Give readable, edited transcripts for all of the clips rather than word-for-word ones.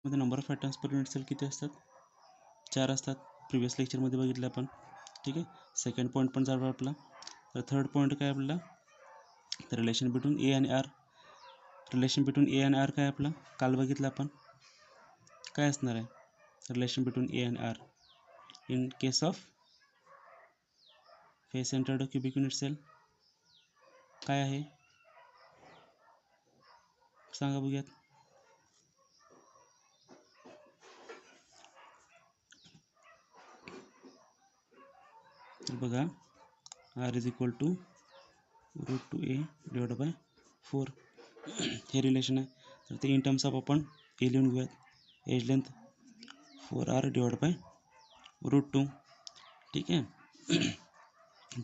मध्ये number of atoms per unit cell किती असतात? 4 असतात. प्रिव्हियस लेक्चरमध्ये बघितलं आपण. ठीक आहे. सेकंड पॉईंट पण झाला आपला. तर थर्ड पॉईंट काय आपला? तर रिलेशन बिटवीन ए आणि आर. रिलेशन बिटवीन ए आणि आर काय आपला? काल बघितलं आपण. काय असणार आहे रिलेशन बिटवीन ए आणि R in case of face centred cubic unit cell? काय आहे सांगा बघूयात. तर बघा, R is equal to √2a divide by 4 हे रिलेशन आहे. तर ते इन टर्म्स ऑफ आपण ए लिहून घेऊयात. Edge length 4r divide by √2. ठीक आहे.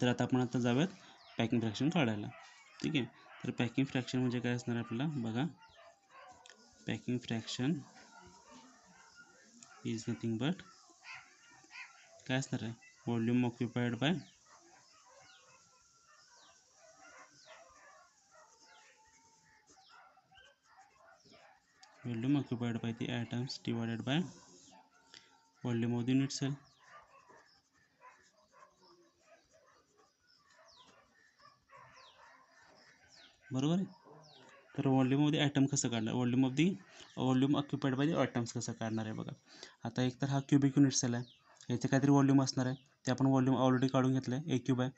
तर आता जाऊयात पॅकिंग फ्रॅक्शन काढायला. ठीक आहे. तर पॅकिंग फ्रॅक्शन म्हणजे काय असणार आपल्याला बघा. Packing fraction is nothing but काय असणार आहे? Volume occupied bye the atoms divided by volume of the unit cell. बरोबर आहे. तर व्हॉल्यूम ऑफ द ॲटम कसं काढणार? Volume occupied by the atoms कसं काढणार आहे बघा. आता एक तर हा क्युबिक युनिट सेल आहे. याचे काहीतरी व्हॉल्यूम असणार आहे. ते आपण व्हॉल्यूम ऑलरेडी काढून घेतलं आहे, ए क्यूब आहे.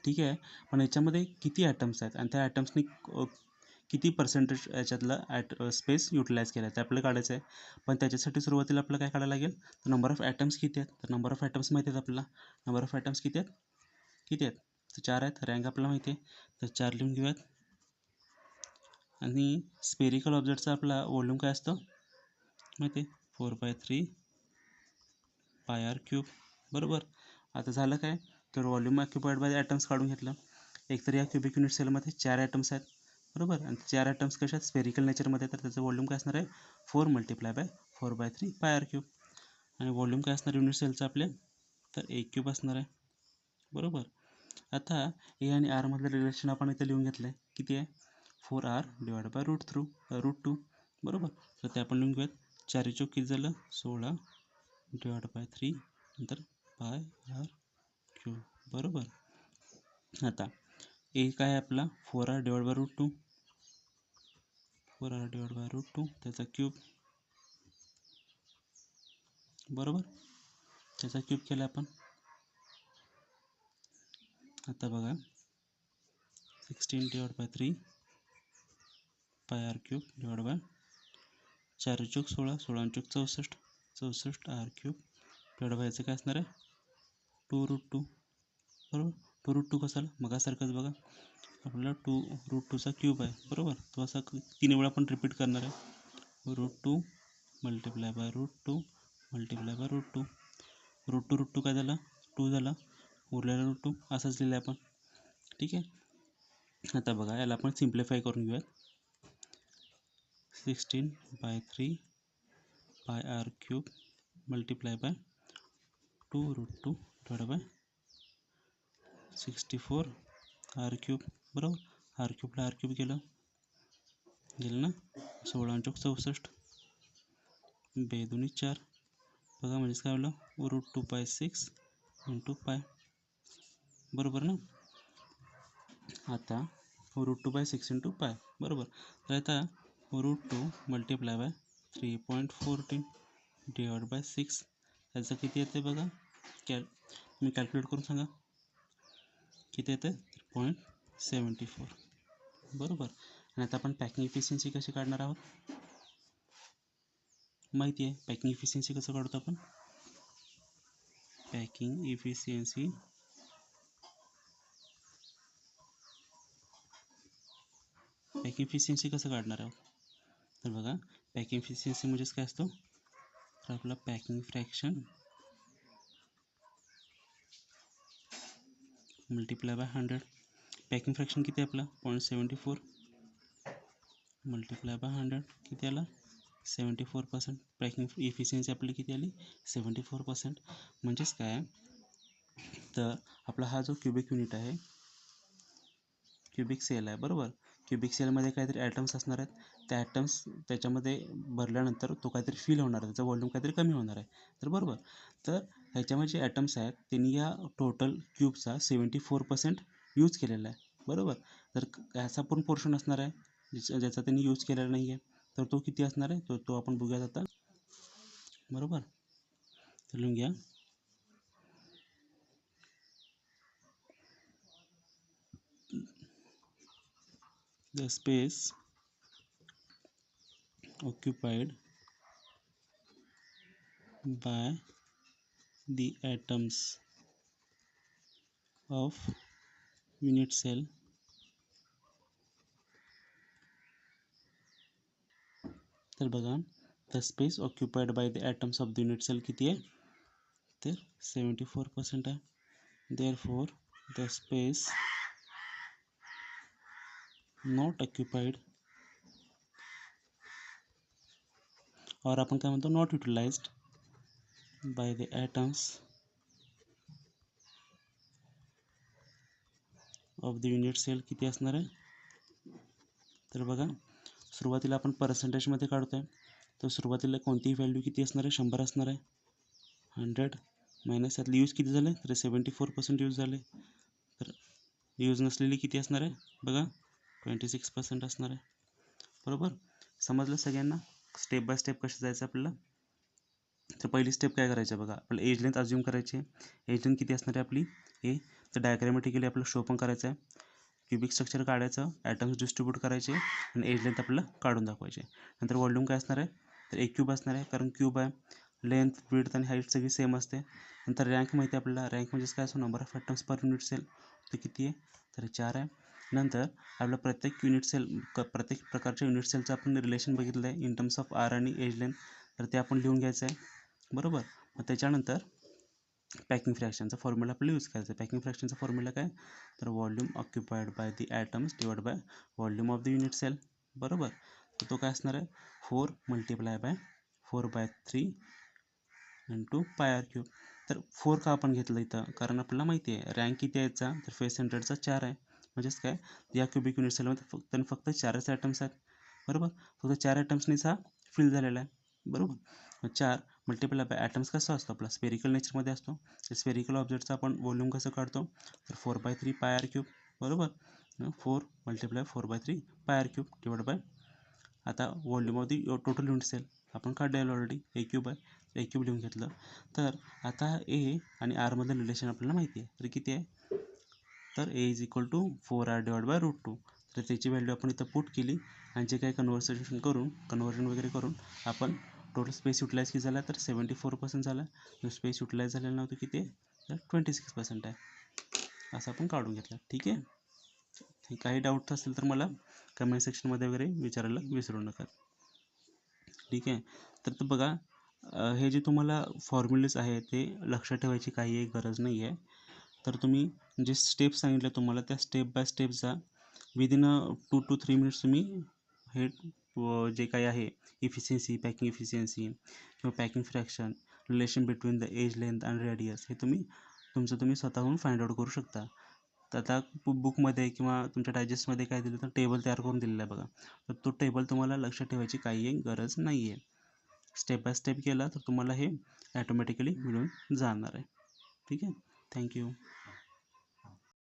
ठीक आहे. पण याच्यामध्ये किती ॲटम्स आहेत आणि त्या ॲटम्सनी किती पर्सेंटेज याच्यातला स्पेस युटिलाइज केला आहे ते आपल्याला काढायचं आहे. पण त्याच्यासाठी सुरुवातीला आपल्याला काय काढायला लागेल? तर नंबर ऑफ ॲटम्स किती आहेत? तर नंबर ऑफ ॲटम्स माहिती आहेत आपल्याला. नंबर ऑफ ॲटम्स किती आहेत? तर 4 आहेत. रँक आपल्याला माहिती आहे. तर 4 लिहून घेऊयात. आणि स्पेरिकल ऑब्जेक्टचा आपला व्हॉल्यूम काय असतं माहिती आहे? 4/3 πr क्यूब. बरोबर. आता झालं काय? तर व्हॉल्यूम ऑक्युपाइड बाय ॲटम्स काढून घेतलं. एकतर या क्युबिक युनिट सेलमध्ये 4 ॲटम्स आहेत. बरोबर. आणि 4 ॲटम्स कशात? स्पेरिकल नेचरमध्ये. तर त्याचं व्हॉल्यूम काय असणार आहे? 4 × 4/3 πr क्यूब. आणि व्हॉल्यूम काय असणार युनिट सेलचं आपले? तर ए क्यूब असणार आहे. बरोबर. आता ए आणि आरमधलं रिलेशन आपण इथे लिहून घेतलं आहे. किती आहे? 4r divide by √2. बरोबर. तर ते आपण लिहून घेऊयात. 4 चौक किती झालं? 16 डिवाइड बाय 3 नंतर πr क्यूब. बरोबर. आता ए काय आहे आपला? 4r divide by √2. 4r divide by √2 त्याचा क्यूब. बरोबर. त्याचा क्यूब केला आपण. आता बघा 16 divide by 3 πr cube divide by 4 Chowk 16, 16 Chowk 64, 64 r cube divide bye याचं काय असणार आहे? 2√2. बरोबर. 2√2 कसाला? मगासारखंच बघा आपल्याला 2√2चा क्यूब आहे. बरोबर. तो असा 3 वेळा आपण रिपीट करणार आहे. √2 मल्टिप्लाय बाय √2 मल्टिप्लाय बाय √2. √2 काय झाला? 2 झाला. उरलेला √2 असंच लिहिलं आपण. ठीक आहे. आता बघा याला आपण सिम्प्लिफाय करून घेऊयात. 16/3 πr cube multiply by 2√2 divide by 64 r cube. बरोबर. r क्यूबला r क्यूब गेलं ना. 16 चौक 64 बेदुनी 4. बघा म्हणजेच काय होलं? √2/6 × π. बरोबर ना. आता √2/6 × π. बरोबर. तर आता √2 मल्टिप्लाय बाय 3.14 डिवाइड बाय 6 याचं किती येते बघा. तुम्ही कॅल्क्युलेट करून सांगा किती येते? 0.74. बरोबर. आणि आता आपण पॅकिंग इफिशियन्सी कशी काढणार आहोत माहिती आहे. पॅकिंग इफिशियन्सी कसं काढतो आपण? पॅकिंग इफिशियन्सी कसं काढणार आहोत? तर बघा पॅकिंग इफिशियन्सी म्हणजेच काय असतो? तर आपला packing fraction multiply by 100. Packing fraction किती आहे आपला? 0.74 मल्टिप्लाय बाय 100 किती आला? 74%. पॅकिंग इफिशियन्सी आपली किती आली? 74%. म्हणजेच काय? तर आपला हा जो क्युबिक युनिट आहे, क्युबिक सेल आहे. बरोबर. क्युबिक सेलमध्ये काहीतरी ॲटम्स असणार आहेत. त्या ॲटम्स त्याच्यामध्ये भरल्यानंतर तो काहीतरी फिल होणार आहे, त्याचा व्हॉल्यूम काहीतरी कमी होणार आहे. तर बरोबर, तर ह्याच्यामध्ये जे ॲटम्स आहेत त्यांनी या टोटल क्यूबचा 74% यूज केलेला आहे. बरोबर, तर ह्याचा पण पोर्शन असणार आहे ज्याचा त्यांनी यूज केलेला नाही आहे. तर तो किती असणार आहे, तो आपण बघूयात आता. बरोबर, तर लिहून घ्या. The space occupied by the atoms of unit cell तर बघा, the space occupied by the atoms of the unit cell किती आहे, तर 74% आहे. Therefore the space not occupied, और आपण काय म्हणतो, not utilised by the atoms of the unit cell किती असणार आहे, तर बघा सुरुवातीला आपण पर्सेंटेजमध्ये काढतो आहे. तर सुरुवातीला कोणतीही व्हॅल्यू किती असणार आहे, 100 असणार आहे. 100 मायनस यातले यूज किती झाले, तर 74% यूज झाले. तर यूज नसलेली किती असणार आहे बघा, 26% असणार आहे. बरोबर, समजलं सगळ्यांना स्टेप बाय स्टेप कसं जायचं आपल्याला. तर पहिली स्टेप काय करायचं बघा, आपल्याला एज लेंथ अज्युम करायची आहे. एज लेंथ किती असणार आहे आपली ए, तर डायग्रॅमॅटिकली आपल्याला शो पण करायचं आहे. क्युबिक स्ट्रक्चर काढायचं, ॲटम्स डिस्ट्रीब्यूट करायचे आणि एज लेंथ आपल्याला काढून दाखवायचे. नंतर व्हॉल्यूम काय असणार आहे, तर एक क्यूब असणार आहे, कारण क्यूब आहे. लेंथ, विड्थ आणि हाईट सगळी सेम असते. नंतर रँक माहिती आहे आपल्याला, रँक म्हणजेच काय असतो, number of atoms per unit cell. ते किती आहे, तर 4 आहे. नंतर आपल्या प्रत्येक युनिट सेल, प्रत्येक प्रकारच्या युनिट सेलचं आपण रिलेशन बघितलं आहे इन टर्म्स ऑफ आर आणि एज लेंथ. तर ते आपण लिहून घ्यायचं आहे. बरोबर, मग त्याच्यानंतर पॅकिंग फ्रॅक्शनचा फॉर्म्युला आपल्याला यूज करायचा आहे. पॅकिंग फ्रॅक्शनचा फॉर्म्युला काय, तर volume occupied by the atoms divide by volume of the unit cell. बरोबर, तर तो काय असणार आहे, 4 multiply by 4/3 into pi R cube. तर 4 का आपण घेतलं इथं, कारण आपल्याला माहिती आहे रँक किती आहे याचा, तर फेस सेंटरचा 4 आहे. म्हणजेच काय, या क्युबिक युनिट सेलमध्ये फक्त 4च ॲटम्स आहेत. बरोबर, फक्त 4 ॲटम्सनीच हा फिल झालेला आहे. बरोबर, मग 4 मल्टिप्लाय बाय ॲटम्स कसा असतो आपला, स्पेरिकल नेचरमध्ये असतो. तर स्पेरिकल ऑब्जेक्टचा आपण व्हॉल्यूम कसं काढतो, तर 4/3 पाय आर क्यूब. बरोबर, 4 multiply 4/3 pi R cube divide by, आता volume of the total unit cell आपण काढलेलं ऑलरेडी, ए क्यूब आहे, ए क्यूब लिहून घेतलं. तर आता ए आणि आरमधलं रिलेशन आपल्याला माहिती आहे, तर किती आहे, तर a is equal to 4r divide by √2. तर त्याची व्हॅल्यू आपण इथं पुट केली आणि जे काही कन्व्हर्जन वगैरे करून आपण टोटल स्पेस युटिलाइज किती झाला, तर 74% झाला. जो स्पेस युटिलाइज झालेला नव्हतं किती आहे, तर 26% आहे. असं आपण काढून घेतलं. ठीक आहे, काही डाऊट असेल तर मला कमेंट सेक्शनमध्ये वगैरे विचारायला विसरू नका. ठीक आहे, तर बघा हे जे तुम्हाला फॉर्म्युलेस आहे ते लक्षात ठेवायची काही गरज नाही आहे. तर तुम्ही जे स्टेप सांगितले तुम्हाला, त्या स्टेप बाय स्टेप जा. विदिन 2 to 3 मिनिट्स तुम्ही हे जे काही आहे इफिशियन्सी, पॅकिंग इफिशियन्सी किंवा packing fraction, relation between the edge length and radius, हे तुम्ही स्वतःहून फाइंड आउट करू शकता. तर आता बुकमध्ये किंवा तुमच्या डायजेस्टमध्ये काय दिलं, तर टेबल तयार करून दिलेला आहे बघा. तर तो टेबल तुम्हाला लक्षात ठेवायची काही गरज नाही आहे. स्टेप बाय स्टेप केला तर तुम्हाला हे ॲटोमॅटिकली मिळून जाणार आहे. ठीक आहे, थँक्यू.